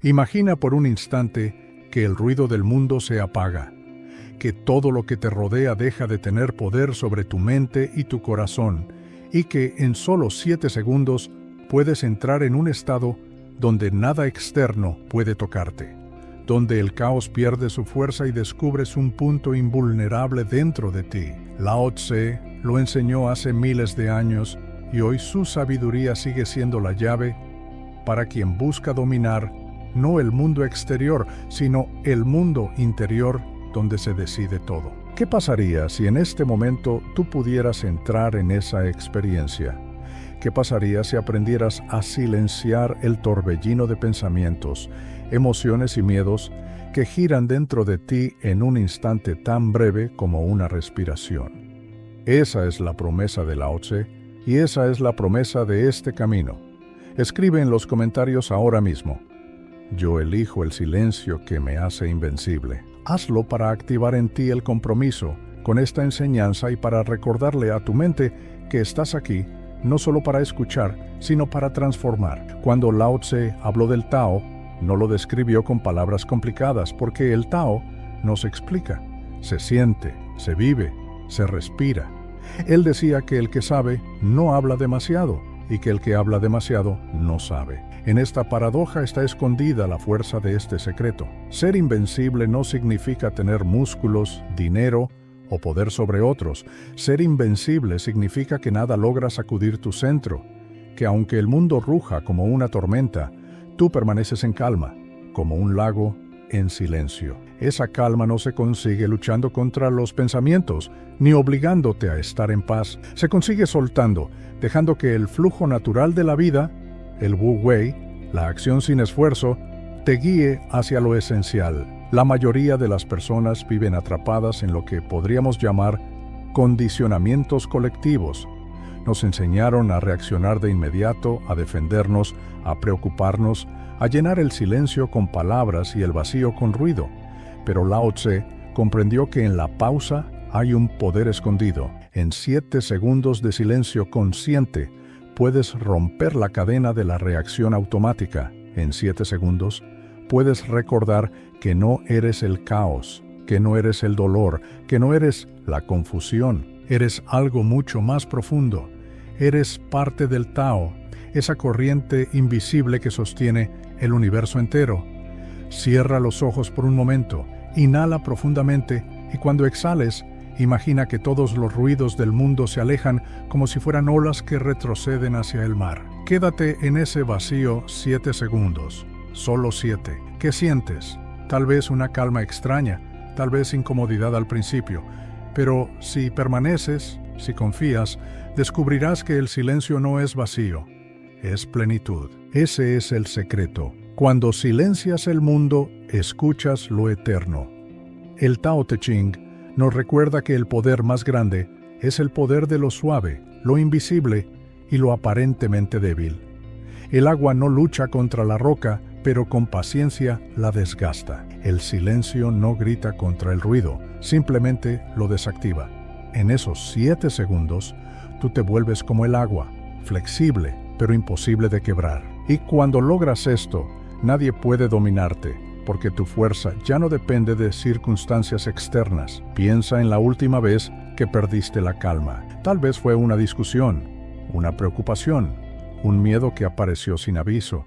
Imagina por un instante que el ruido del mundo se apaga, que todo lo que te rodea deja de tener poder sobre tu mente y tu corazón, y que en solo 7 segundos puedes entrar en un estado donde nada externo puede tocarte, donde el caos pierde su fuerza y descubres un punto invulnerable dentro de ti. Lao Tse lo enseñó hace miles de años y hoy su sabiduría sigue siendo la llave para quien busca dominar no el mundo exterior, sino el mundo interior donde se decide todo. ¿Qué pasaría si en este momento tú pudieras entrar en esa experiencia? ¿Qué pasaría si aprendieras a silenciar el torbellino de pensamientos, emociones y miedos que giran dentro de ti en un instante tan breve como una respiración? Esa es la promesa de Lao Tse y esa es la promesa de este camino. Escribe en los comentarios ahora mismo: yo elijo el silencio que me hace invencible. Hazlo para activar en ti el compromiso con esta enseñanza y para recordarle a tu mente que estás aquí no solo para escuchar, sino para transformar. Cuando Lao Tse habló del Tao, no lo describió con palabras complicadas, porque el Tao no se explica, se siente, se vive, se respira. Él decía que el que sabe no habla demasiado y que el que habla demasiado no sabe. En esta paradoja está escondida la fuerza de este secreto. Ser invencible no significa tener músculos, dinero o poder sobre otros. Ser invencible significa que nada logra sacudir tu centro, que aunque el mundo ruja como una tormenta, tú permaneces en calma, como un lago en silencio. Esa calma no se consigue luchando contra los pensamientos, ni obligándote a estar en paz. Se consigue soltando, dejando que el flujo natural de la vida, el Wu Wei, la acción sin esfuerzo, te guíe hacia lo esencial. La mayoría de las personas viven atrapadas en lo que podríamos llamar condicionamientos colectivos. Nos enseñaron a reaccionar de inmediato, a defendernos, a preocuparnos, a llenar el silencio con palabras y el vacío con ruido. Pero Lao Tse comprendió que en la pausa hay un poder escondido. En 7 segundos de silencio consciente, puedes romper la cadena de la reacción automática. En 7 segundos, puedes recordar que no eres el caos, que no eres el dolor, que no eres la confusión. Eres algo mucho más profundo. Eres parte del Tao, esa corriente invisible que sostiene el universo entero. Cierra los ojos por un momento, inhala profundamente y cuando exhales, imagina que todos los ruidos del mundo se alejan como si fueran olas que retroceden hacia el mar. Quédate en ese vacío 7 segundos, solo 7. ¿Qué sientes? Tal vez una calma extraña, tal vez incomodidad al principio, pero si permaneces, si confías, descubrirás que el silencio no es vacío, es plenitud. Ese es el secreto. Cuando silencias el mundo, escuchas lo eterno. El Tao Te Ching nos recuerda que el poder más grande es el poder de lo suave, lo invisible y lo aparentemente débil. El agua no lucha contra la roca, pero con paciencia la desgasta. El silencio no grita contra el ruido, simplemente lo desactiva. En esos 7 segundos, tú te vuelves como el agua, flexible, pero imposible de quebrar. Y cuando logras esto, nadie puede dominarte, porque tu fuerza ya no depende de circunstancias externas. Piensa en la última vez que perdiste la calma. Tal vez fue una discusión, una preocupación, un miedo que apareció sin aviso.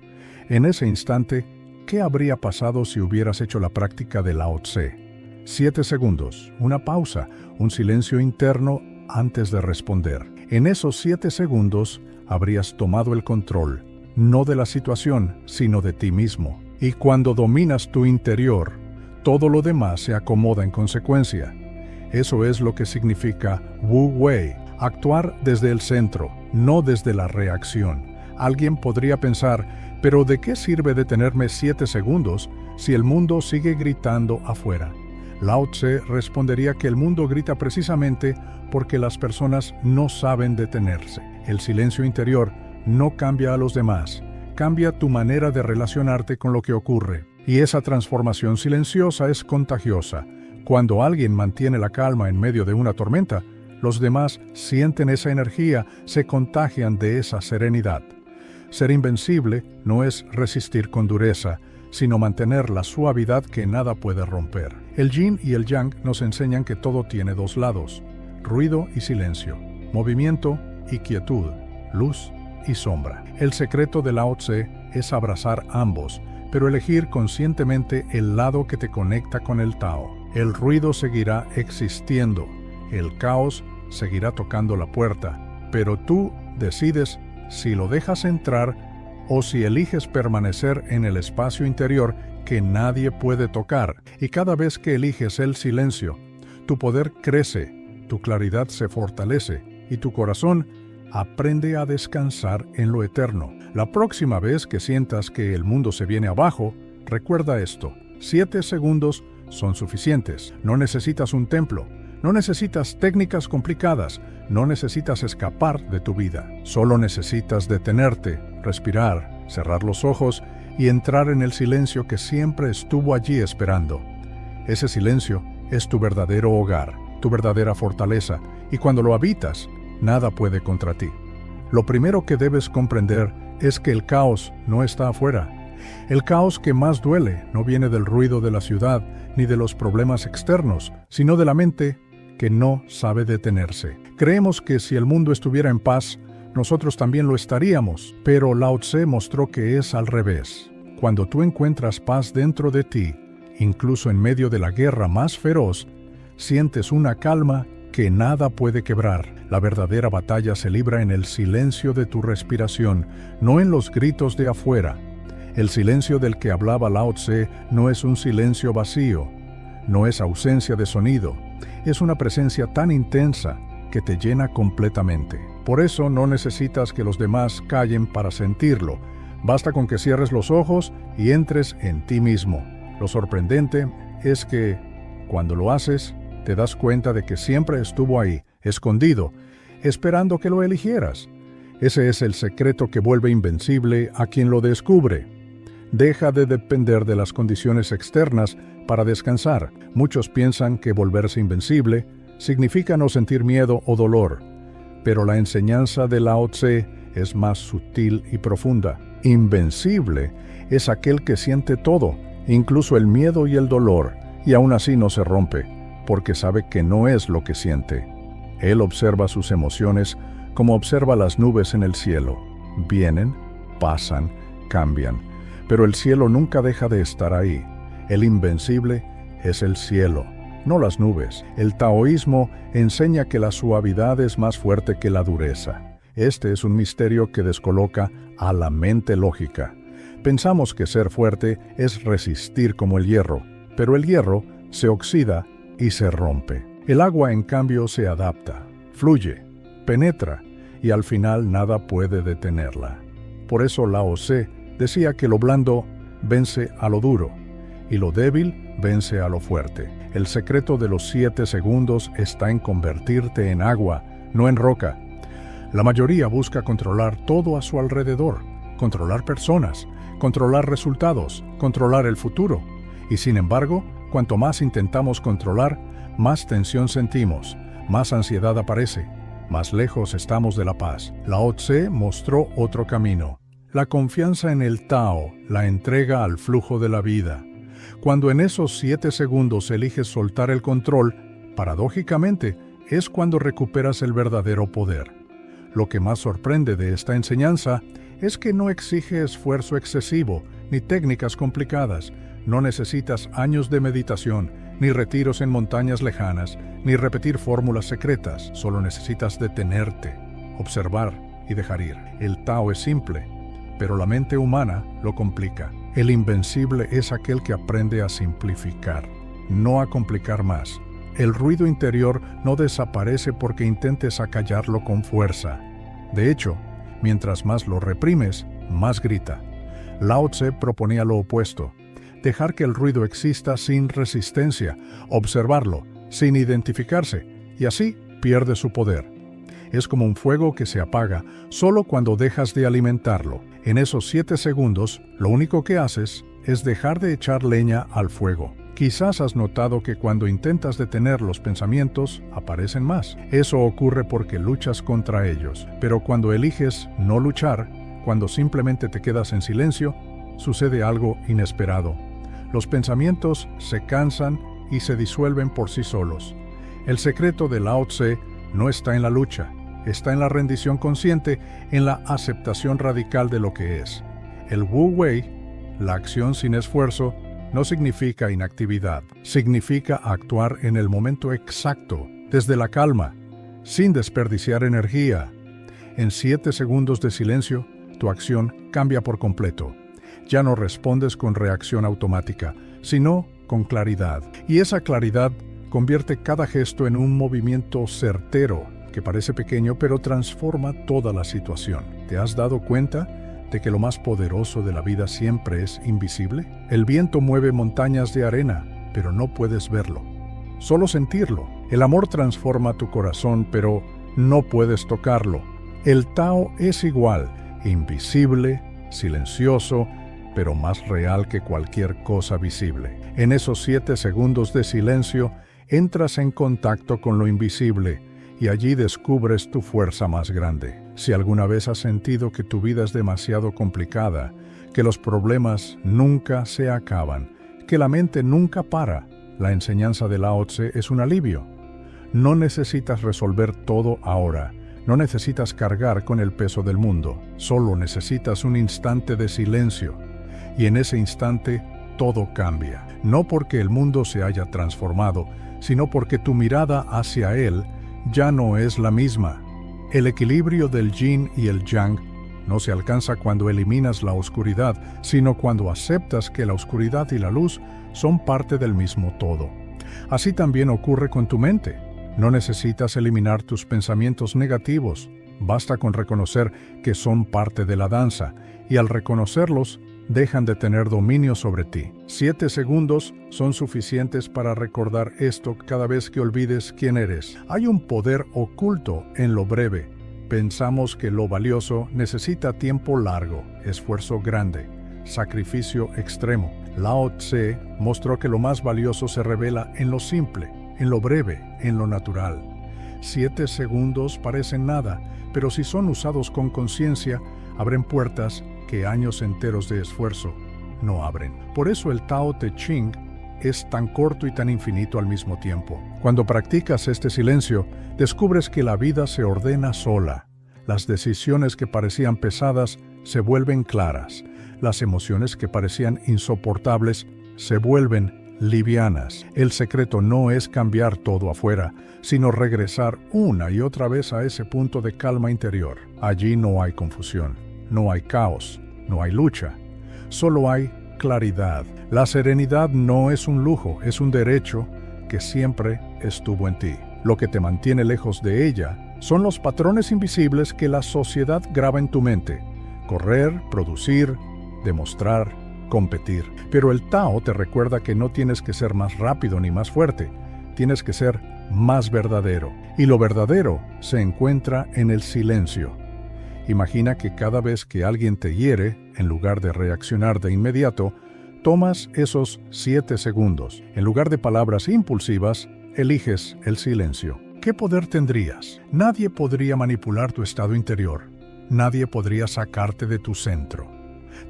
En ese instante, ¿qué habría pasado si hubieras hecho la práctica de Lao Tse? 7 segundos, una pausa, un silencio interno antes de responder. En esos 7 segundos, habrías tomado el control, no de la situación, sino de ti mismo. Y cuando dominas tu interior, todo lo demás se acomoda en consecuencia. Eso es lo que significa Wu Wei, actuar desde el centro, no desde la reacción. Alguien podría pensar, ¿pero de qué sirve detenerme 7 segundos si el mundo sigue gritando afuera? Lao Tse respondería que el mundo grita precisamente porque las personas no saben detenerse. El silencio interior no cambia a los demás, cambia tu manera de relacionarte con lo que ocurre. Y esa transformación silenciosa es contagiosa. Cuando alguien mantiene la calma en medio de una tormenta, los demás sienten esa energía, se contagian de esa serenidad. Ser invencible no es resistir con dureza, sino mantener la suavidad que nada puede romper. El yin y el yang nos enseñan que todo tiene dos lados: ruido y silencio, movimiento y quietud, luz y sombra. El secreto de Lao Tse es abrazar ambos, pero elegir conscientemente el lado que te conecta con el Tao. El ruido seguirá existiendo, el caos seguirá tocando la puerta, pero tú decides si lo dejas entrar o si eliges permanecer en el espacio interior que nadie puede tocar. Y cada vez que eliges el silencio, tu poder crece, tu claridad se fortalece y tu corazón aprende a descansar en lo eterno. La próxima vez que sientas que el mundo se viene abajo, recuerda esto: 7 segundos son suficientes. No necesitas un templo, no necesitas técnicas complicadas, no necesitas escapar de tu vida. Solo necesitas detenerte, respirar, cerrar los ojos y entrar en el silencio que siempre estuvo allí esperando. Ese silencio es tu verdadero hogar, tu verdadera fortaleza, y cuando lo habitas, nada puede contra ti. Lo primero que debes comprender es que el caos no está afuera. El caos que más duele no viene del ruido de la ciudad ni de los problemas externos, sino de la mente que no sabe detenerse. Creemos que si el mundo estuviera en paz, nosotros también lo estaríamos, pero Lao Tse mostró que es al revés. Cuando tú encuentras paz dentro de ti, incluso en medio de la guerra más feroz, sientes una calma que nada puede quebrar. La verdadera batalla se libra en el silencio de tu respiración, no en los gritos de afuera. El silencio del que hablaba Lao Tse no es un silencio vacío, no es ausencia de sonido, es una presencia tan intensa que te llena completamente. Por eso no necesitas que los demás callen para sentirlo. Basta con que cierres los ojos y entres en ti mismo. Lo sorprendente es que, cuando lo haces, te das cuenta de que siempre estuvo ahí, escondido, esperando que lo eligieras. Ese es el secreto que vuelve invencible a quien lo descubre. Deja de depender de las condiciones externas para descansar. Muchos piensan que volverse invencible significa no sentir miedo o dolor, pero la enseñanza de Lao Tse es más sutil y profunda. Invencible es aquel que siente todo, incluso el miedo y el dolor, y aún así no se rompe, porque sabe que no es lo que siente. Él observa sus emociones como observa las nubes en el cielo. Vienen, pasan, cambian, pero el cielo nunca deja de estar ahí. El invencible es el cielo, no las nubes. El taoísmo enseña que la suavidad es más fuerte que la dureza. Este es un misterio que descoloca a la mente lógica. Pensamos que ser fuerte es resistir como el hierro, pero el hierro se oxida y se rompe. El agua, en cambio, se adapta, fluye, penetra, y al final nada puede detenerla. Por eso Lao Tse decía que lo blando vence a lo duro, y lo débil vence a lo fuerte. El secreto de los 7 segundos está en convertirte en agua, no en roca. La mayoría busca controlar todo a su alrededor, controlar personas, controlar resultados, controlar el futuro. Y sin embargo, cuanto más intentamos controlar, más tensión sentimos, más ansiedad aparece, más lejos estamos de la paz. Lao Tse mostró otro camino: la confianza en el Tao, la entrega al flujo de la vida. Cuando en esos 7 segundos eliges soltar el control, paradójicamente, es cuando recuperas el verdadero poder. Lo que más sorprende de esta enseñanza es que no exige esfuerzo excesivo, ni técnicas complicadas. No necesitas años de meditación, ni retiros en montañas lejanas, ni repetir fórmulas secretas. Solo necesitas detenerte, observar y dejar ir. El Tao es simple, pero la mente humana lo complica. El invencible es aquel que aprende a simplificar, no a complicar más. El ruido interior no desaparece porque intentes acallarlo con fuerza. De hecho, mientras más lo reprimes, más grita. Lao Tse proponía lo opuesto: dejar que el ruido exista sin resistencia, observarlo, sin identificarse, y así pierde su poder. Es como un fuego que se apaga solo cuando dejas de alimentarlo. En esos 7 segundos, lo único que haces es dejar de echar leña al fuego. Quizás has notado que cuando intentas detener los pensamientos, aparecen más. Eso ocurre porque luchas contra ellos. Pero cuando eliges no luchar, cuando simplemente te quedas en silencio, sucede algo inesperado. Los pensamientos se cansan y se disuelven por sí solos. El secreto de Lao Tse no está en la lucha, está en la rendición consciente, en la aceptación radical de lo que es. El Wu Wei, la acción sin esfuerzo, no significa inactividad, significa actuar en el momento exacto, desde la calma, sin desperdiciar energía. En 7 segundos de silencio, tu acción cambia por completo. Ya no respondes con reacción automática, sino con claridad. Y esa claridad convierte cada gesto en un movimiento certero, que parece pequeño pero transforma toda la situación. ¿Te has dado cuenta de que lo más poderoso de la vida siempre es invisible? El viento mueve montañas de arena, pero no puedes verlo, solo sentirlo. El amor transforma tu corazón, pero no puedes tocarlo. El Tao es igual, invisible, silencioso, pero más real que cualquier cosa visible. En esos 7 segundos de silencio, entras en contacto con lo invisible y allí descubres tu fuerza más grande. Si alguna vez has sentido que tu vida es demasiado complicada, que los problemas nunca se acaban, que la mente nunca para, la enseñanza de Lao Tse es un alivio. No necesitas resolver todo ahora, no necesitas cargar con el peso del mundo, solo necesitas un instante de silencio. Y en ese instante todo cambia, no porque el mundo se haya transformado, sino porque tu mirada hacia él ya no es la misma. El equilibrio del yin y el yang no se alcanza cuando eliminas la oscuridad, sino cuando aceptas que la oscuridad y la luz son parte del mismo todo. Así también ocurre con tu mente. No necesitas eliminar tus pensamientos negativos, basta con reconocer que son parte de la danza, y al reconocerlos, dejan de tener dominio sobre ti. 7 segundos son suficientes para recordar esto cada vez que olvides quién eres. Hay un poder oculto en lo breve. Pensamos que lo valioso necesita tiempo largo, esfuerzo grande, sacrificio extremo. Lao Tse mostró que lo más valioso se revela en lo simple, en lo breve, en lo natural. 7 segundos parecen nada, pero si son usados con conciencia, abren puertas que años enteros de esfuerzo no abren. Por eso el Tao Te Ching es tan corto y tan infinito al mismo tiempo. Cuando practicas este silencio, descubres que la vida se ordena sola. Las decisiones que parecían pesadas se vuelven claras. Las emociones que parecían insoportables se vuelven livianas. El secreto no es cambiar todo afuera, sino regresar una y otra vez a ese punto de calma interior. Allí no hay confusión, no hay caos, no hay lucha, solo hay claridad. La serenidad no es un lujo, es un derecho que siempre estuvo en ti. Lo que te mantiene lejos de ella son los patrones invisibles que la sociedad graba en tu mente. Correr, producir, demostrar, competir. Pero el Tao te recuerda que no tienes que ser más rápido ni más fuerte, tienes que ser más verdadero. Y lo verdadero se encuentra en el silencio. Imagina que cada vez que alguien te hiere, en lugar de reaccionar de inmediato, tomas esos 7 segundos. En lugar de palabras impulsivas, eliges el silencio. ¿Qué poder tendrías? Nadie podría manipular tu estado interior. Nadie podría sacarte de tu centro.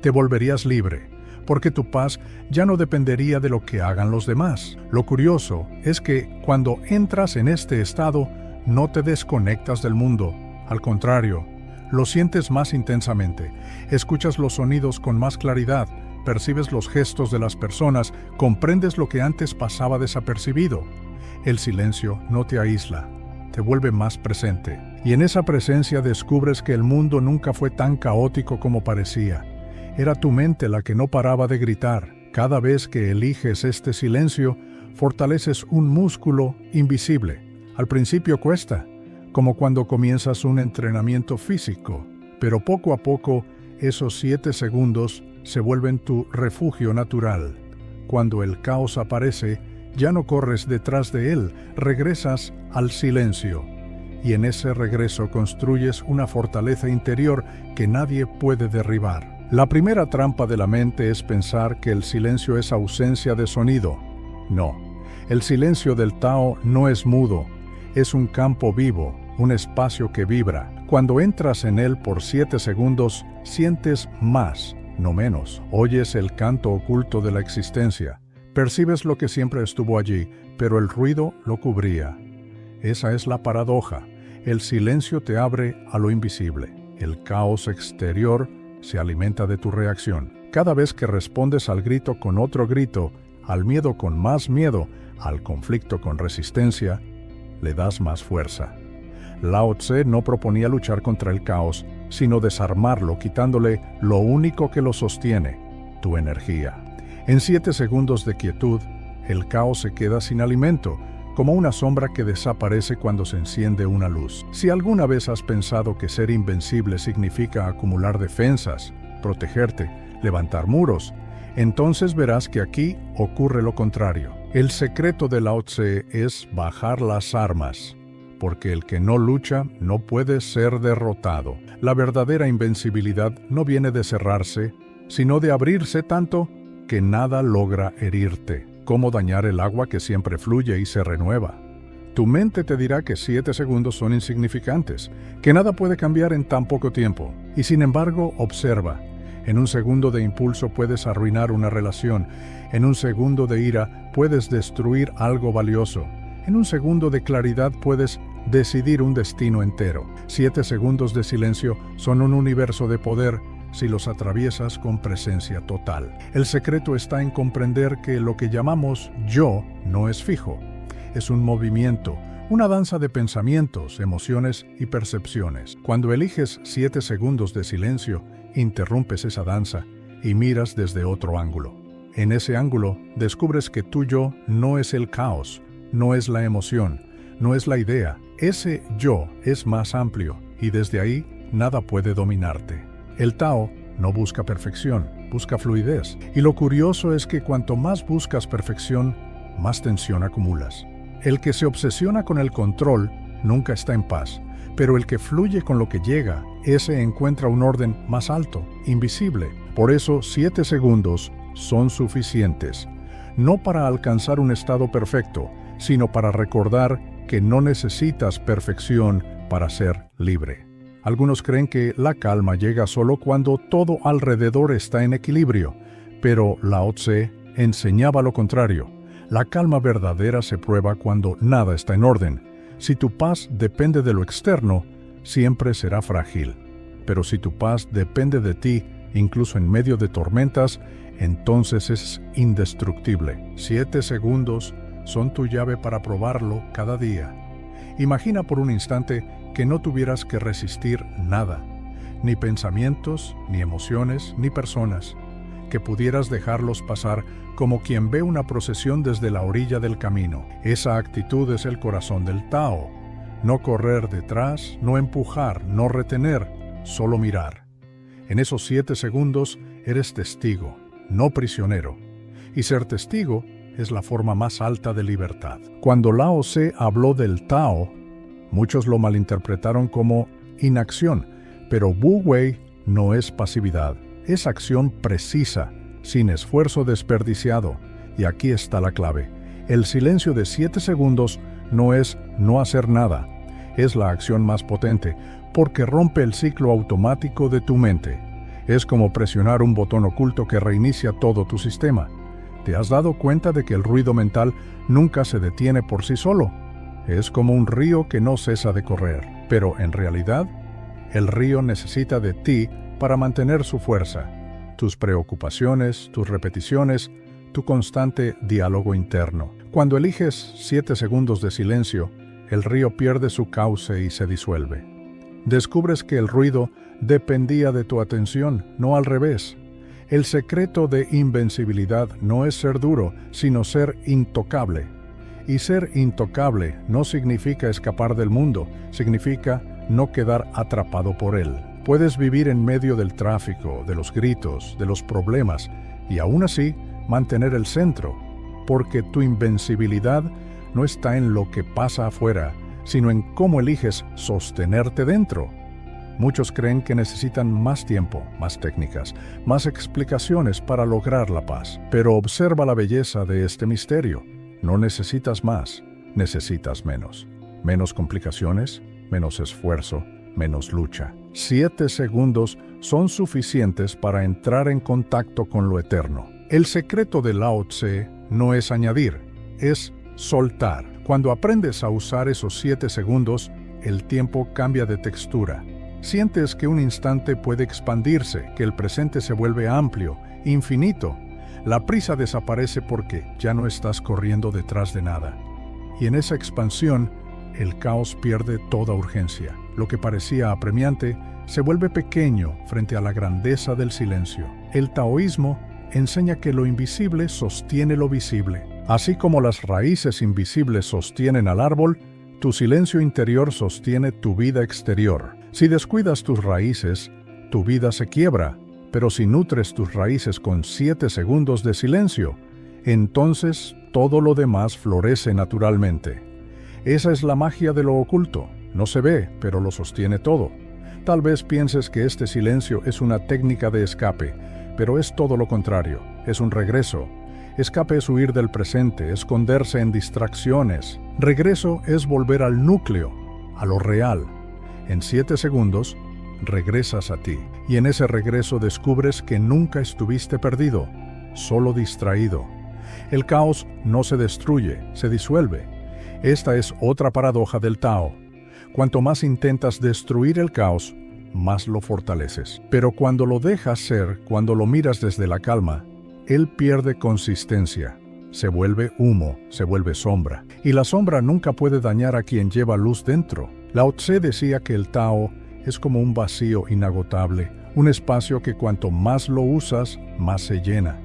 Te volverías libre, porque tu paz ya no dependería de lo que hagan los demás. Lo curioso es que cuando entras en este estado, no te desconectas del mundo. Al contrario, lo sientes más intensamente, escuchas los sonidos con más claridad, percibes los gestos de las personas, comprendes lo que antes pasaba desapercibido. El silencio no te aísla, te vuelve más presente. Y en esa presencia descubres que el mundo nunca fue tan caótico como parecía. Era tu mente la que no paraba de gritar. Cada vez que eliges este silencio, fortaleces un músculo invisible. Al principio cuesta, como cuando comienzas un entrenamiento físico, pero poco a poco esos 7 segundos se vuelven tu refugio natural. Cuando el caos aparece, ya no corres detrás de él, regresas al silencio. Y en ese regreso construyes una fortaleza interior que nadie puede derribar. La primera trampa de la mente es pensar que el silencio es ausencia de sonido. No, el silencio del Tao no es mudo, es un campo vivo, un espacio que vibra. Cuando entras en él por 7 segundos, sientes más, no menos. Oyes el canto oculto de la existencia. Percibes lo que siempre estuvo allí, pero el ruido lo cubría. Esa es la paradoja. El silencio te abre a lo invisible. El caos exterior se alimenta de tu reacción. Cada vez que respondes al grito con otro grito, al miedo con más miedo, al conflicto con resistencia, le das más fuerza. Lao Tse no proponía luchar contra el caos, sino desarmarlo, quitándole lo único que lo sostiene, tu energía. En 7 segundos de quietud, el caos se queda sin alimento, como una sombra que desaparece cuando se enciende una luz. Si alguna vez has pensado que ser invencible significa acumular defensas, protegerte, levantar muros, entonces verás que aquí ocurre lo contrario. El secreto de Lao Tse es bajar las armas, porque el que no lucha no puede ser derrotado. La verdadera invencibilidad no viene de cerrarse, sino de abrirse tanto que nada logra herirte. Cómo dañar el agua que siempre fluye y se renueva. Tu mente te dirá que 7 segundos son insignificantes, que nada puede cambiar en tan poco tiempo. Y sin embargo, observa. En un segundo de impulso puedes arruinar una relación. En un segundo de ira puedes destruir algo valioso. En un segundo de claridad puedes decidir un destino entero. 7 segundos de silencio son un universo de poder si los atraviesas con presencia total. El secreto está en comprender que lo que llamamos yo no es fijo. Es un movimiento, una danza de pensamientos, emociones y percepciones. Cuando eliges 7 segundos de silencio, interrumpes esa danza y miras desde otro ángulo. En ese ángulo, descubres que tu yo no es el caos, no es la emoción, no es la idea. Ese yo es más amplio y desde ahí nada puede dominarte. El Tao no busca perfección, busca fluidez. Y lo curioso es que cuanto más buscas perfección, más tensión acumulas. El que se obsesiona con el control nunca está en paz, pero el que fluye con lo que llega, ese encuentra un orden más alto, invisible. Por eso 7 segundos son suficientes, no para alcanzar un estado perfecto, sino para recordar que no necesitas perfección para ser libre. Algunos creen que la calma llega solo cuando todo alrededor está en equilibrio, pero Lao Tse enseñaba lo contrario. La calma verdadera se prueba cuando nada está en orden. Si tu paz depende de lo externo, siempre será frágil. Pero si tu paz depende de ti, incluso en medio de tormentas, entonces es indestructible. 7 segundos son tu llave para probarlo cada día. Imagina por un instante que no tuvieras que resistir nada, ni pensamientos, ni emociones, ni personas, que pudieras dejarlos pasar como quien ve una procesión desde la orilla del camino. Esa actitud es el corazón del Tao. No correr detrás, no empujar, no retener, solo mirar. En esos 7 segundos eres testigo, no prisionero. Y ser testigo es la forma más alta de libertad. Cuando Lao Tse habló del Tao, muchos lo malinterpretaron como inacción, pero Wu Wei no es pasividad, es acción precisa, sin esfuerzo desperdiciado. Y aquí está la clave. El silencio de 7 segundos no es no hacer nada, es la acción más potente, porque rompe el ciclo automático de tu mente. Es como presionar un botón oculto que reinicia todo tu sistema. ¿Te has dado cuenta de que el ruido mental nunca se detiene por sí solo? Es como un río que no cesa de correr, pero en realidad, el río necesita de ti para mantener su fuerza, tus preocupaciones, tus repeticiones, tu constante diálogo interno. Cuando eliges 7 segundos de silencio, el río pierde su cauce y se disuelve. Descubres que el ruido dependía de tu atención, no al revés. El secreto de invencibilidad no es ser duro, sino ser intocable. Y ser intocable no significa escapar del mundo, significa no quedar atrapado por él. Puedes vivir en medio del tráfico, de los gritos, de los problemas, y aún así mantener el centro, porque tu invencibilidad no está en lo que pasa afuera, sino en cómo eliges sostenerte dentro. Muchos creen que necesitan más tiempo, más técnicas, más explicaciones para lograr la paz. Pero observa la belleza de este misterio. No necesitas más, necesitas menos. Menos complicaciones, menos esfuerzo, menos lucha. 7 segundos son suficientes para entrar en contacto con lo eterno. El secreto de Lao Tse no es añadir, es soltar. Cuando aprendes a usar esos 7 segundos, el tiempo cambia de textura. Sientes que un instante puede expandirse, que el presente se vuelve amplio, infinito. La prisa desaparece porque ya no estás corriendo detrás de nada. Y en esa expansión, el caos pierde toda urgencia. Lo que parecía apremiante se vuelve pequeño frente a la grandeza del silencio. El taoísmo enseña que lo invisible sostiene lo visible. Así como las raíces invisibles sostienen al árbol, tu silencio interior sostiene tu vida exterior. Si descuidas tus raíces, tu vida se quiebra, pero si nutres tus raíces con 7 segundos de silencio, entonces todo lo demás florece naturalmente. Esa es la magia de lo oculto. No se ve, pero lo sostiene todo. Tal vez pienses que este silencio es una técnica de escape, pero es todo lo contrario, es un regreso. Escape es huir del presente, esconderse en distracciones. Regreso es volver al núcleo, a lo real. En 7 segundos, regresas a ti, y en ese regreso descubres que nunca estuviste perdido, solo distraído. El caos no se destruye, se disuelve. Esta es otra paradoja del Tao. Cuanto más intentas destruir el caos, más lo fortaleces. Pero cuando lo dejas ser, cuando lo miras desde la calma, él pierde consistencia. Se vuelve humo, se vuelve sombra. Y la sombra nunca puede dañar a quien lleva luz dentro. Lao Tse decía que el Tao es como un vacío inagotable, un espacio que cuanto más lo usas, más se llena.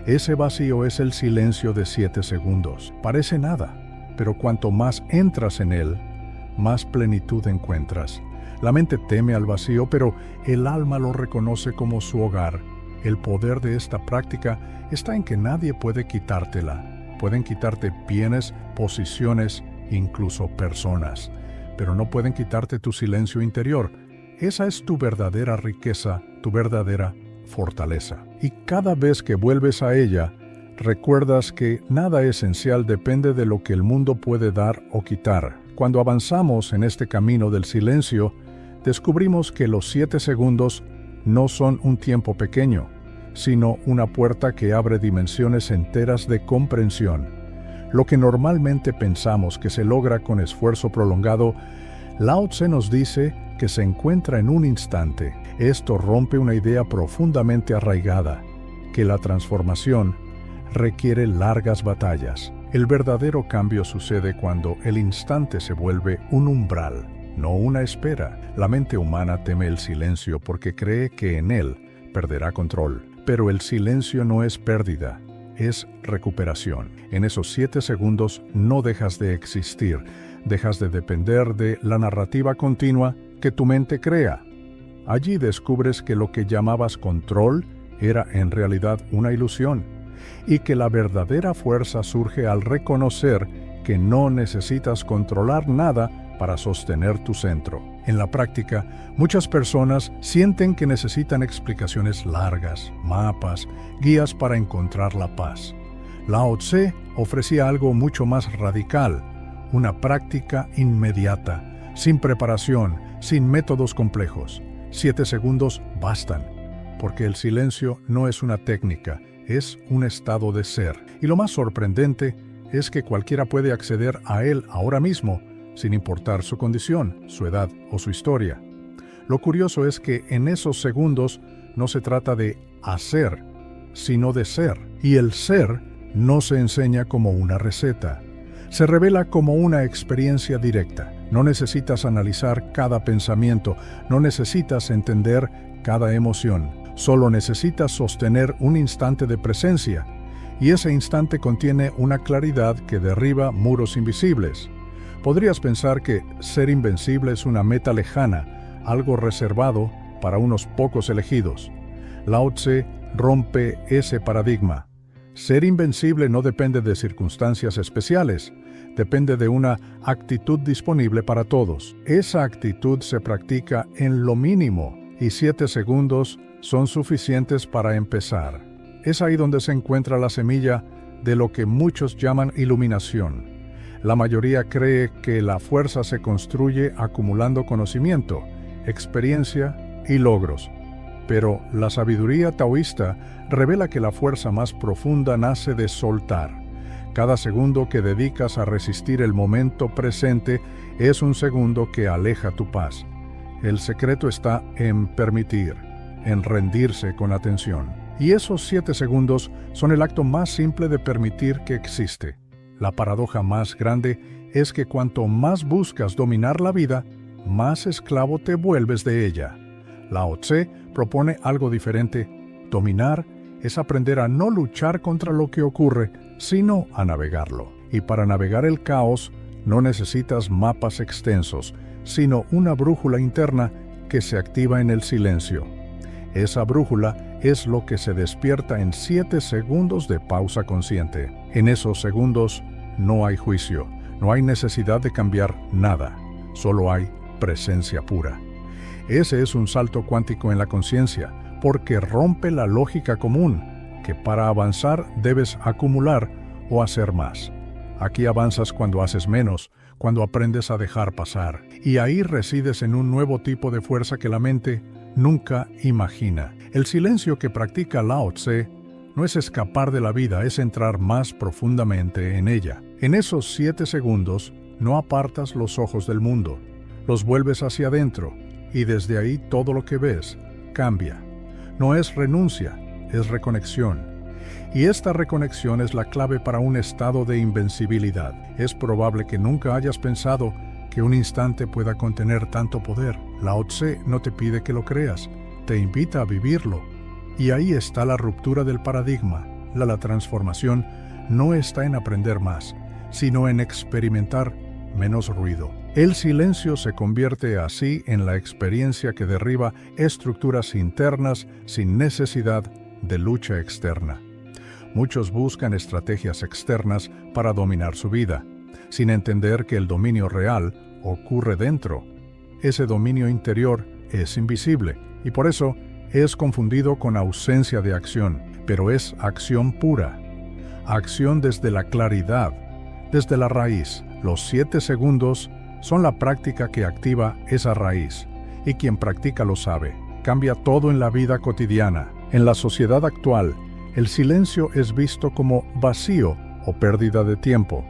Ese vacío es el silencio de 7 segundos. Parece nada, pero cuanto más entras en él, más plenitud encuentras. La mente teme al vacío, pero el alma lo reconoce como su hogar. El poder de esta práctica está en que nadie puede quitártela. Pueden quitarte bienes, posiciones, incluso personas, pero no pueden quitarte tu silencio interior. Esa es tu verdadera riqueza, tu verdadera fortaleza. Y cada vez que vuelves a ella, recuerdas que nada esencial depende de lo que el mundo puede dar o quitar. Cuando avanzamos en este camino del silencio, descubrimos que los 7 segundos no son un tiempo pequeño, sino una puerta que abre dimensiones enteras de comprensión. Lo que normalmente pensamos que se logra con esfuerzo prolongado, Lao Tse nos dice que se encuentra en un instante. Esto rompe una idea profundamente arraigada, que la transformación requiere largas batallas. El verdadero cambio sucede cuando el instante se vuelve un umbral, no una espera. La mente humana teme el silencio porque cree que en él perderá control. Pero el silencio no es pérdida, es recuperación. En esos 7 segundos no dejas de existir, dejas de depender de la narrativa continua que tu mente crea. Allí descubres que lo que llamabas control era en realidad una ilusión, y que la verdadera fuerza surge al reconocer que no necesitas controlar nada para sostener tu centro. En la práctica, muchas personas sienten que necesitan explicaciones largas, mapas, guías para encontrar la paz. Lao Tse ofrecía algo mucho más radical, una práctica inmediata, sin preparación, sin métodos complejos. 7 segundos bastan, porque el silencio no es una técnica, es un estado de ser. Y lo más sorprendente es que cualquiera puede acceder a él ahora mismo, sin importar su condición, su edad o su historia. Lo curioso es que en esos segundos no se trata de hacer, sino de ser. Y el ser no se enseña como una receta. Se revela como una experiencia directa. No necesitas analizar cada pensamiento, no necesitas entender cada emoción. Solo necesitas sostener un instante de presencia, y ese instante contiene una claridad que derriba muros invisibles. Podrías pensar que ser invencible es una meta lejana, algo reservado para unos pocos elegidos. Lao Tse rompe ese paradigma. Ser invencible no depende de circunstancias especiales, depende de una actitud disponible para todos. Esa actitud se practica en lo mínimo, y 7 segundos son suficientes para empezar. Es ahí donde se encuentra la semilla de lo que muchos llaman iluminación. La mayoría cree que la fuerza se construye acumulando conocimiento, experiencia y logros. Pero la sabiduría taoísta revela que la fuerza más profunda nace de soltar. Cada segundo que dedicas a resistir el momento presente es un segundo que aleja tu paz. El secreto está en permitir, en rendirse con atención. Y esos 7 segundos son el acto más simple de permitir que existe. La paradoja más grande es que cuanto más buscas dominar la vida, más esclavo te vuelves de ella. Lao Tse propone algo diferente. Dominar es aprender a no luchar contra lo que ocurre, sino a navegarlo. Y para navegar el caos, no necesitas mapas extensos, sino una brújula interna que se activa en el silencio. Esa brújula es lo que se despierta en 7 segundos de pausa consciente. En esos segundos no hay juicio, no hay necesidad de cambiar nada, solo hay presencia pura. Ese es un salto cuántico en la conciencia, porque rompe la lógica común, que para avanzar debes acumular o hacer más. Aquí avanzas cuando haces menos, cuando aprendes a dejar pasar, y ahí resides en un nuevo tipo de fuerza que la mente nunca imagina. El silencio que practica Lao Tse no es escapar de la vida, es entrar más profundamente en ella. En esos 7 segundos no apartas los ojos del mundo, los vuelves hacia adentro, y desde ahí todo lo que ves cambia. No es renuncia, es reconexión. Y esta reconexión es la clave para un estado de invencibilidad. Es probable que nunca hayas pensado que un instante pueda contener tanto poder. Lao Tse no te pide que lo creas, te invita a vivirlo. Y ahí está la ruptura del paradigma. La transformación no está en aprender más, sino en experimentar menos ruido. El silencio se convierte así en la experiencia que derriba estructuras internas sin necesidad de lucha externa. Muchos buscan estrategias externas para dominar su vida, sin entender que el dominio real ocurre dentro. Ese dominio interior es invisible y por eso es confundido con ausencia de acción, pero es acción pura. Acción desde la claridad, desde la raíz. Los 7 segundos son la práctica que activa esa raíz, y quien practica lo sabe. Cambia todo en la vida cotidiana. En la sociedad actual, el silencio es visto como vacío o pérdida de tiempo.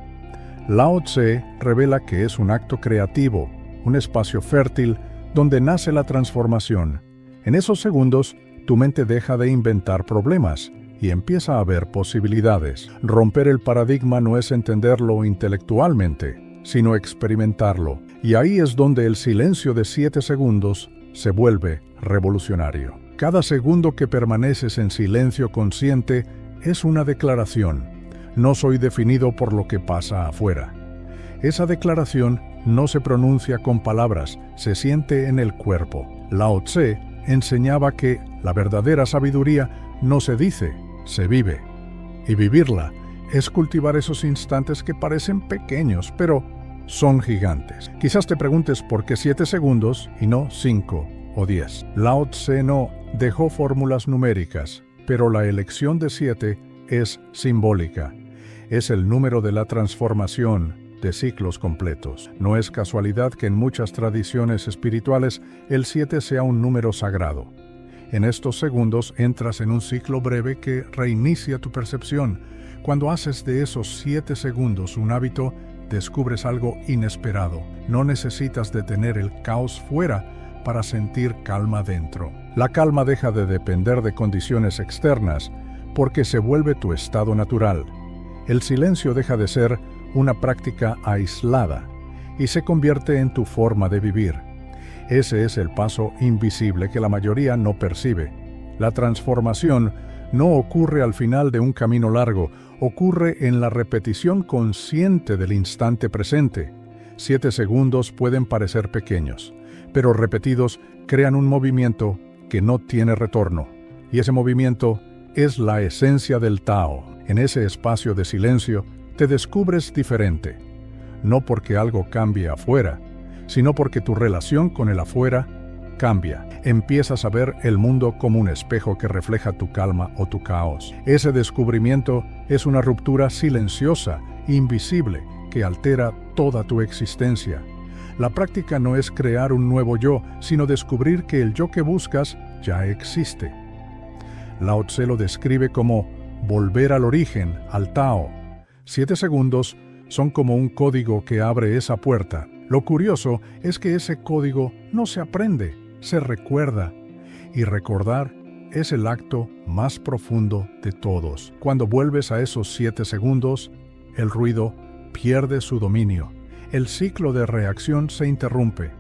Lao Tse revela que es un acto creativo, un espacio fértil donde nace la transformación. En esos segundos, tu mente deja de inventar problemas y empieza a ver posibilidades. Romper el paradigma no es entenderlo intelectualmente, sino experimentarlo. Y ahí es donde el silencio de 7 segundos se vuelve revolucionario. Cada segundo que permaneces en silencio consciente es una declaración. No soy definido por lo que pasa afuera. Esa declaración no se pronuncia con palabras, se siente en el cuerpo. Lao Tse enseñaba que la verdadera sabiduría no se dice, se vive. Y vivirla es cultivar esos instantes que parecen pequeños, pero son gigantes. Quizás te preguntes por qué 7 segundos y no 5 o 10. Lao Tse no dejó fórmulas numéricas, pero la elección de 7 es simbólica. Es el número de la transformación de ciclos completos. No es casualidad que en muchas tradiciones espirituales el 7 sea un número sagrado. En estos segundos entras en un ciclo breve que reinicia tu percepción. Cuando haces de esos 7 segundos un hábito, descubres algo inesperado. No necesitas detener el caos fuera para sentir calma dentro. La calma deja de depender de condiciones externas porque se vuelve tu estado natural. El silencio deja de ser una práctica aislada y se convierte en tu forma de vivir. Ese es el paso invisible que la mayoría no percibe. La transformación no ocurre al final de un camino largo, ocurre en la repetición consciente del instante presente. 7 segundos pueden parecer pequeños, pero repetidos crean un movimiento que no tiene retorno. Y ese movimiento es la esencia del Tao. En ese espacio de silencio te descubres diferente, no porque algo cambie afuera, sino porque tu relación con el afuera cambia. Empiezas a ver el mundo como un espejo que refleja tu calma o tu caos. Ese descubrimiento es una ruptura silenciosa, invisible, que altera toda tu existencia. La práctica no es crear un nuevo yo, sino descubrir que el yo que buscas ya existe. Lao Tse lo describe como volver al origen, al Tao. 7 segundos son como un código que abre esa puerta. Lo curioso es que ese código no se aprende, se recuerda. Y recordar es el acto más profundo de todos. Cuando vuelves a esos 7 segundos, el ruido pierde su dominio. El ciclo de reacción se interrumpe.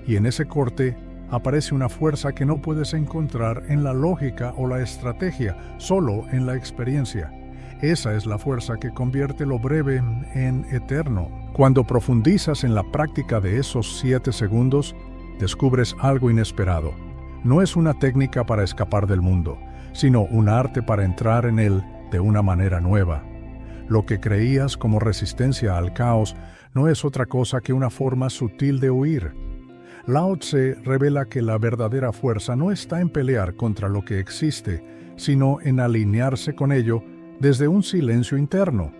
Y en ese corte aparece una fuerza que no puedes encontrar en la lógica o la estrategia, solo en la experiencia. Esa es la fuerza que convierte lo breve en eterno. Cuando profundizas en la práctica de esos 7 segundos, descubres algo inesperado. No es una técnica para escapar del mundo, sino un arte para entrar en él de una manera nueva. Lo que creías como resistencia al caos no es otra cosa que una forma sutil de huir. Lao Tse revela que la verdadera fuerza no está en pelear contra lo que existe, sino en alinearse con ello desde un silencio interno.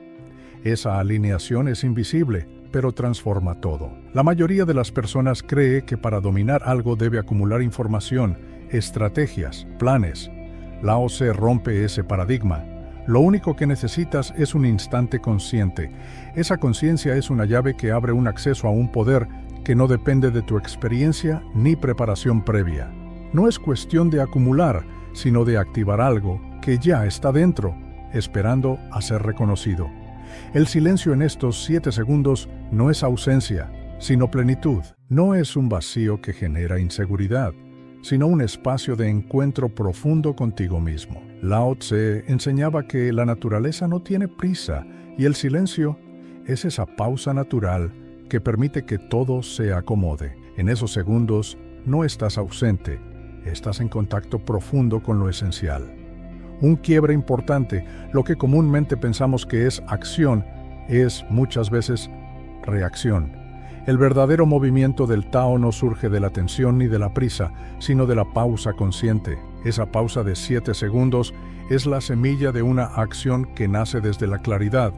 Esa alineación es invisible, pero transforma todo. La mayoría de las personas cree que para dominar algo debe acumular información, estrategias, planes. Lao Tse rompe ese paradigma. Lo único que necesitas es un instante consciente. Esa conciencia es una llave que abre un acceso a un poder que no depende de tu experiencia ni preparación previa. No es cuestión de acumular, sino de activar algo que ya está dentro, esperando a ser reconocido. El silencio en estos 7 segundos no es ausencia, sino plenitud. No es un vacío que genera inseguridad, sino un espacio de encuentro profundo contigo mismo. Lao Tse enseñaba que la naturaleza no tiene prisa y el silencio es esa pausa natural que permite que todo se acomode. En esos segundos no estás ausente, estás en contacto profundo con lo esencial. Un quiebre importante, lo que comúnmente pensamos que es acción, es muchas veces reacción. El verdadero movimiento del Tao no surge de la tensión ni de la prisa, sino de la pausa consciente. Esa pausa de 7 segundos es la semilla de una acción que nace desde la claridad,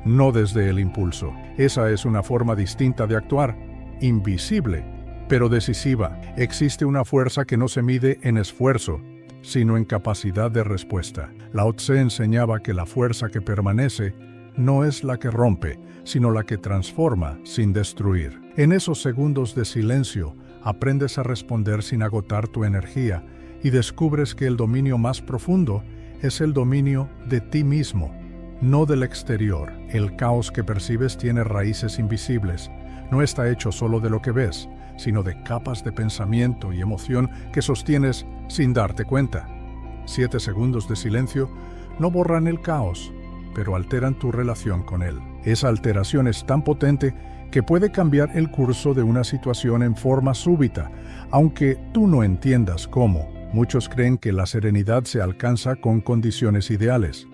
no desde el impulso. Esa es una forma distinta de actuar, invisible, pero decisiva. Existe una fuerza que no se mide en esfuerzo, sino en capacidad de respuesta. Lao Tse enseñaba que la fuerza que permanece no es la que rompe, sino la que transforma sin destruir. En esos segundos de silencio, aprendes a responder sin agotar tu energía y descubres que el dominio más profundo es el dominio de ti mismo, no del exterior. El caos que percibes tiene raíces invisibles. No está hecho solo de lo que ves, sino de capas de pensamiento y emoción que sostienes sin darte cuenta. 7 segundos de silencio no borran el caos, pero alteran tu relación con él. Esa alteración es tan potente que puede cambiar el curso de una situación en forma súbita, aunque tú no entiendas cómo. Muchos creen que la serenidad se alcanza con condiciones ideales.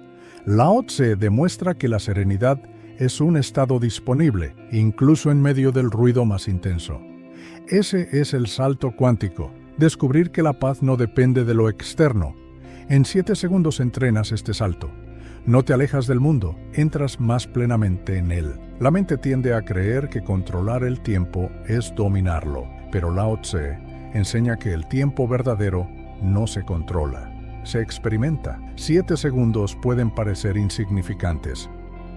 Lao Tse demuestra que la serenidad es un estado disponible, incluso en medio del ruido más intenso. Ese es el salto cuántico, descubrir que la paz no depende de lo externo. En 7 segundos entrenas este salto. No te alejas del mundo, entras más plenamente en él. La mente tiende a creer que controlar el tiempo es dominarlo, pero Lao Tse enseña que el tiempo verdadero no se controla, se experimenta. 7 segundos pueden parecer insignificantes,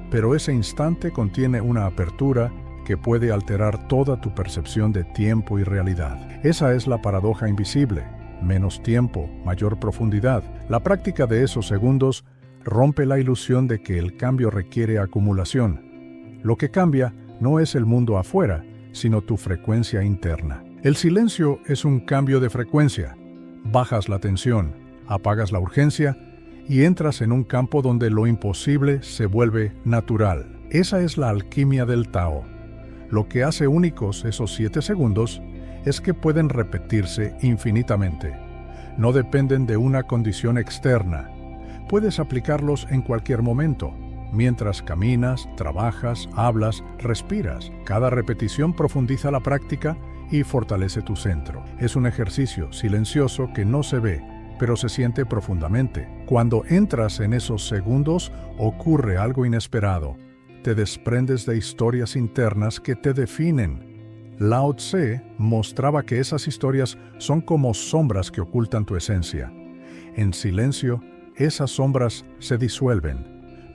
pero ese instante contiene una apertura que puede alterar toda tu percepción de tiempo y realidad. Esa es la paradoja invisible. Menos tiempo, mayor profundidad. La práctica de esos segundos rompe la ilusión de que el cambio requiere acumulación. Lo que cambia no es el mundo afuera, sino tu frecuencia interna. El silencio es un cambio de frecuencia. Bajas la tensión, apagas la urgencia y entras en un campo donde lo imposible se vuelve natural. Esa es la alquimia del Tao. Lo que hace únicos esos 7 segundos es que pueden repetirse infinitamente. No dependen de una condición externa. Puedes aplicarlos en cualquier momento, mientras caminas, trabajas, hablas, respiras. Cada repetición profundiza la práctica y fortalece tu centro. Es un ejercicio silencioso que no se ve, pero se siente profundamente. Cuando entras en esos segundos, ocurre algo inesperado. Te desprendes de historias internas que te definen. Lao Tse mostraba que esas historias son como sombras que ocultan tu esencia. En silencio, esas sombras se disuelven.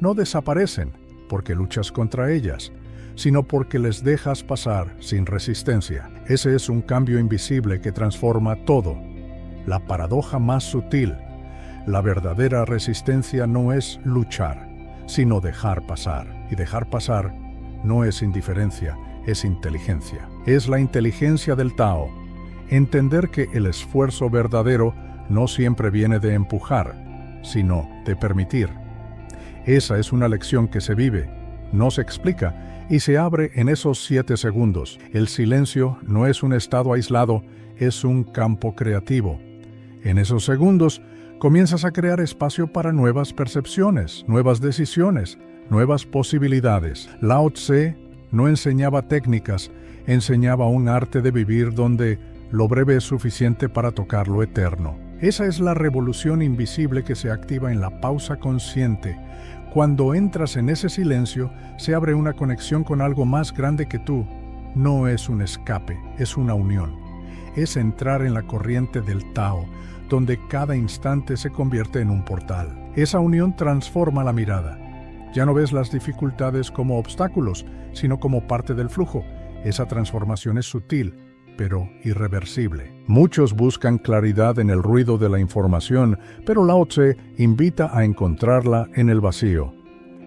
No desaparecen porque luchas contra ellas, sino porque les dejas pasar sin resistencia. Ese es un cambio invisible que transforma todo. La paradoja más sutil: la verdadera resistencia no es luchar, sino dejar pasar. Y dejar pasar no es indiferencia, es inteligencia. Es la inteligencia del Tao. Entender que el esfuerzo verdadero no siempre viene de empujar, sino de permitir. Esa es una lección que se vive, no se explica, y se abre en esos 7 segundos. El silencio no es un estado aislado, es un campo creativo. En esos segundos, comienzas a crear espacio para nuevas percepciones, nuevas decisiones, nuevas posibilidades. Lao Tse no enseñaba técnicas, enseñaba un arte de vivir donde lo breve es suficiente para tocar lo eterno. Esa es la revolución invisible que se activa en la pausa consciente. Cuando entras en ese silencio, se abre una conexión con algo más grande que tú. No es un escape, es una unión. Es entrar en la corriente del Tao, donde cada instante se convierte en un portal. Esa unión transforma la mirada. Ya no ves las dificultades como obstáculos, sino como parte del flujo. Esa transformación es sutil, pero irreversible. Muchos buscan claridad en el ruido de la información, pero Lao Tse invita a encontrarla en el vacío.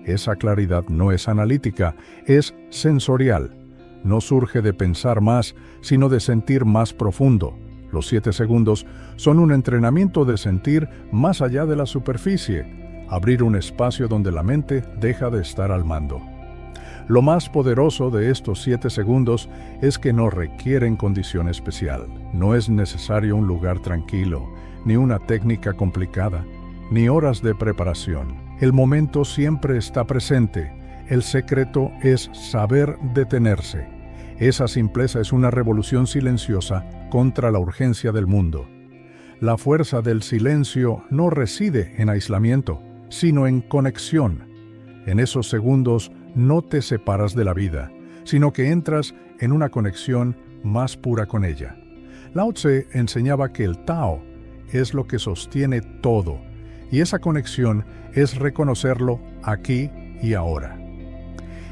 Esa claridad no es analítica, es sensorial. No surge de pensar más, sino de sentir más profundo. Los 7 segundos son un entrenamiento de sentir más allá de la superficie, abrir un espacio donde la mente deja de estar al mando. Lo más poderoso de estos 7 segundos es que no requieren condición especial. No es necesario un lugar tranquilo, ni una técnica complicada, ni horas de preparación. El momento siempre está presente. El secreto es saber detenerse. Esa simpleza es una revolución silenciosa contra la urgencia del mundo. La fuerza del silencio no reside en aislamiento, sino en conexión. En esos segundos no te separas de la vida, sino que entras en una conexión más pura con ella. Lao Tse enseñaba que el Tao es lo que sostiene todo, y esa conexión es reconocerlo aquí y ahora.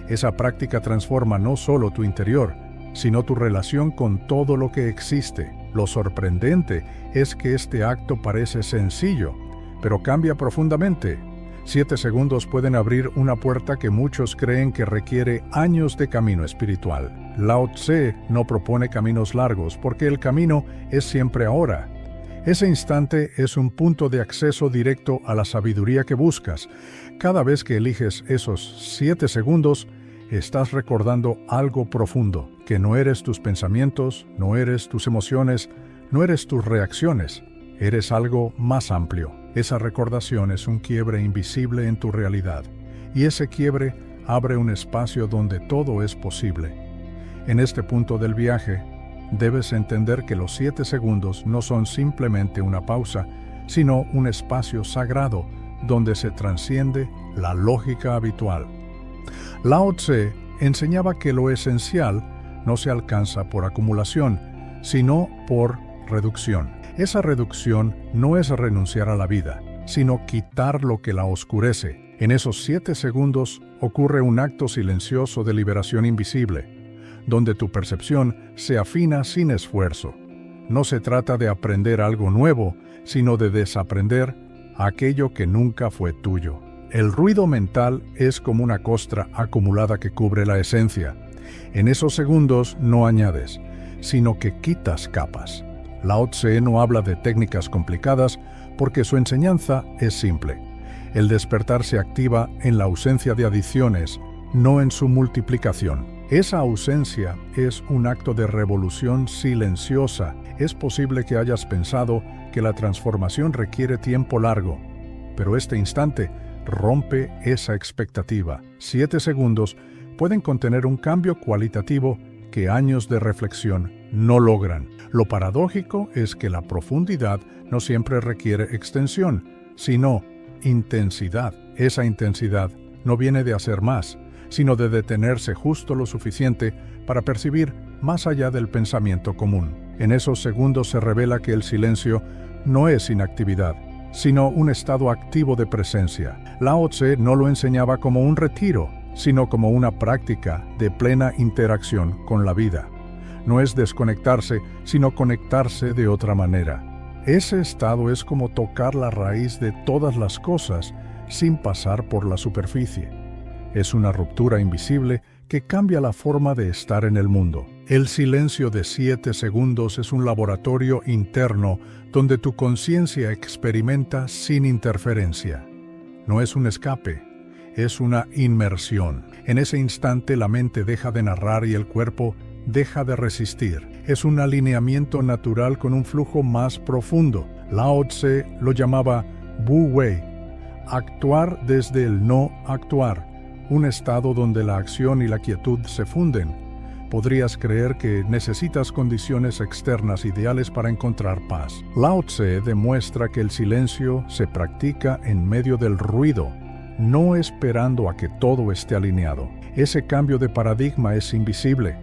Esa práctica transforma no solo tu interior, sino tu relación con todo lo que existe. Lo sorprendente es que este acto parece sencillo, pero cambia profundamente. 7 segundos pueden abrir una puerta que muchos creen que requiere años de camino espiritual. Lao Tse no propone caminos largos porque el camino es siempre ahora. Ese instante es un punto de acceso directo a la sabiduría que buscas. Cada vez que eliges esos 7 segundos, estás recordando algo profundo, que no eres tus pensamientos, no eres tus emociones, no eres tus reacciones, eres algo más amplio. Esa recordación es un quiebre invisible en tu realidad, y ese quiebre abre un espacio donde todo es posible. En este punto del viaje, debes entender que los 7 segundos no son simplemente una pausa, sino un espacio sagrado donde se trasciende la lógica habitual. Lao Tse enseñaba que lo esencial no se alcanza por acumulación, sino por reducción. Esa reducción no es renunciar a la vida, sino quitar lo que la oscurece. En esos 7 segundos ocurre un acto silencioso de liberación invisible, donde tu percepción se afina sin esfuerzo. No se trata de aprender algo nuevo, sino de desaprender aquello que nunca fue tuyo. El ruido mental es como una costra acumulada que cubre la esencia. En esos segundos no añades, sino que quitas capas. Lao Tse no habla de técnicas complicadas porque su enseñanza es simple. El despertar se activa en la ausencia de adiciones, no en su multiplicación. Esa ausencia es un acto de revolución silenciosa. Es posible que hayas pensado que la transformación requiere tiempo largo, pero este instante rompe esa expectativa. 7 segundos pueden contener un cambio cualitativo que años de reflexión no logran. Lo paradójico es que la profundidad no siempre requiere extensión, sino intensidad. Esa intensidad no viene de hacer más, sino de detenerse justo lo suficiente para percibir más allá del pensamiento común. En esos segundos se revela que el silencio no es inactividad, sino un estado activo de presencia. Lao Tse no lo enseñaba como un retiro, sino como una práctica de plena interacción con la vida. No es desconectarse, sino conectarse de otra manera. Ese estado es como tocar la raíz de todas las cosas sin pasar por la superficie. Es una ruptura invisible que cambia la forma de estar en el mundo. El silencio de 7 segundos es un laboratorio interno donde tu conciencia experimenta sin interferencia. No es un escape, es una inmersión. En ese instante la mente deja de narrar y el cuerpo deja de resistir. Es un alineamiento natural con un flujo más profundo. Lao Tse lo llamaba Wu Wei, actuar desde el no actuar, un estado donde la acción y la quietud se funden. Podrías creer que necesitas condiciones externas ideales para encontrar paz. Lao Tse demuestra que el silencio se practica en medio del ruido, no esperando a que todo esté alineado. Ese cambio de paradigma es invisible.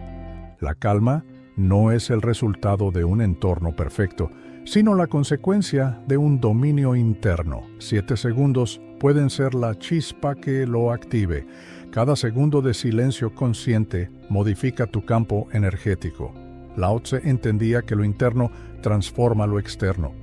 La calma no es el resultado de un entorno perfecto, sino la consecuencia de un dominio interno. 7 segundos pueden ser la chispa que lo active. Cada segundo de silencio consciente modifica tu campo energético. Lao Tse entendía que lo interno transforma lo externo.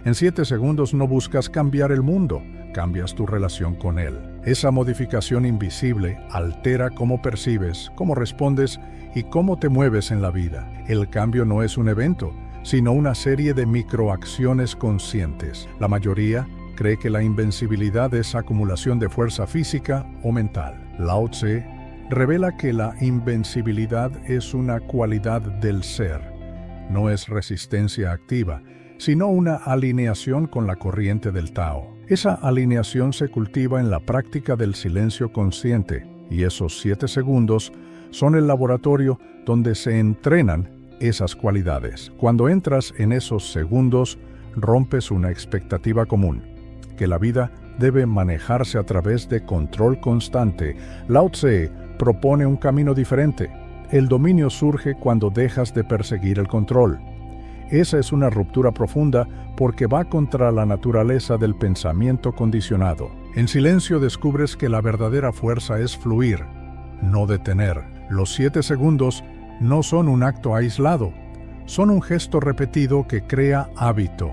En 7 segundos no buscas cambiar el mundo, cambias tu relación con él. Esa modificación invisible altera cómo percibes, cómo respondes y cómo te mueves en la vida. El cambio no es un evento, sino una serie de microacciones conscientes. La mayoría cree que la invencibilidad es acumulación de fuerza física o mental. Lao Tse revela que la invencibilidad es una cualidad del ser. No es resistencia activa, sino una alineación con la corriente del Tao. Esa alineación se cultiva en la práctica del silencio consciente, y esos 7 segundos son el laboratorio donde se entrenan esas cualidades. Cuando entras en esos segundos, rompes una expectativa común, que la vida debe manejarse a través de control constante. Lao Tse propone un camino diferente. El dominio surge cuando dejas de perseguir el control. Esa es una ruptura profunda porque va contra la naturaleza del pensamiento condicionado. En silencio descubres que la verdadera fuerza es fluir, no detener. Los 7 segundos no son un acto aislado, son un gesto repetido que crea hábito.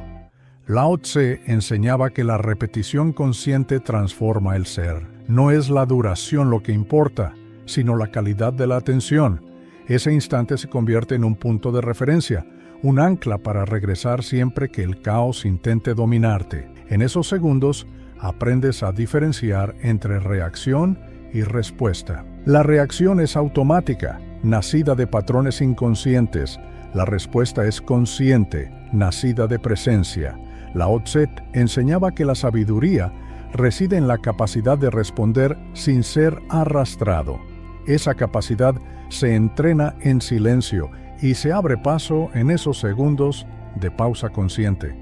Lao Tse enseñaba que la repetición consciente transforma el ser. No es la duración lo que importa, sino la calidad de la atención. Ese instante se convierte en un punto de referencia, un ancla para regresar siempre que el caos intente dominarte. En esos segundos, aprendes a diferenciar entre reacción y respuesta. La reacción es automática, nacida de patrones inconscientes. La respuesta es consciente, nacida de presencia. Lao Tse enseñaba que la sabiduría reside en la capacidad de responder sin ser arrastrado. Esa capacidad se entrena en silencio y se abre paso en esos segundos de pausa consciente.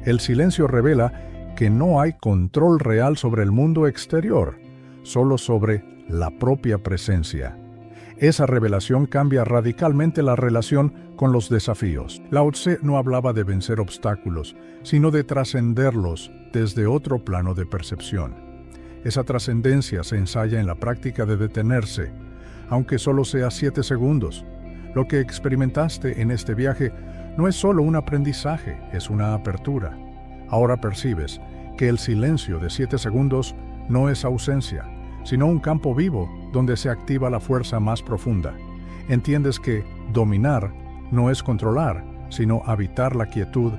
El silencio revela que no hay control real sobre el mundo exterior, solo sobre la propia presencia. Esa revelación cambia radicalmente la relación con los desafíos. Lao Tse no hablaba de vencer obstáculos, sino de trascenderlos desde otro plano de percepción. Esa trascendencia se ensaya en la práctica de detenerse, aunque solo sea 7 segundos. Lo que experimentaste en este viaje no es solo un aprendizaje, es una apertura. Ahora percibes que el silencio de 7 segundos no es ausencia, sino un campo vivo donde se activa la fuerza más profunda. Entiendes que dominar no es controlar, sino habitar la quietud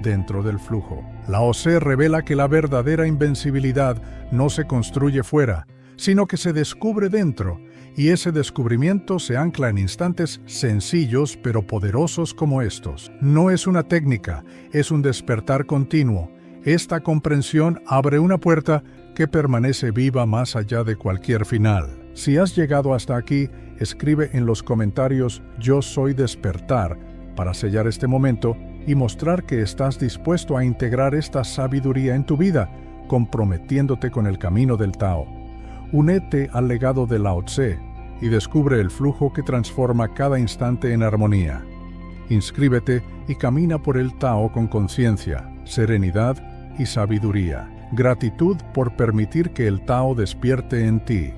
dentro del flujo. Lao Tse revela que la verdadera invencibilidad no se construye fuera, sino que se descubre dentro, y ese descubrimiento se ancla en instantes sencillos pero poderosos como estos. No es una técnica, es un despertar continuo. Esta comprensión abre una puerta que permanece viva más allá de cualquier final. Si has llegado hasta aquí, escribe en los comentarios "Yo soy despertar" para sellar este momento y mostrar que estás dispuesto a integrar esta sabiduría en tu vida, comprometiéndote con el camino del Tao. Únete al legado de Lao Tse y descubre el flujo que transforma cada instante en armonía. Inscríbete y camina por el Tao con conciencia, serenidad y sabiduría. Gratitud por permitir que el Tao despierte en ti.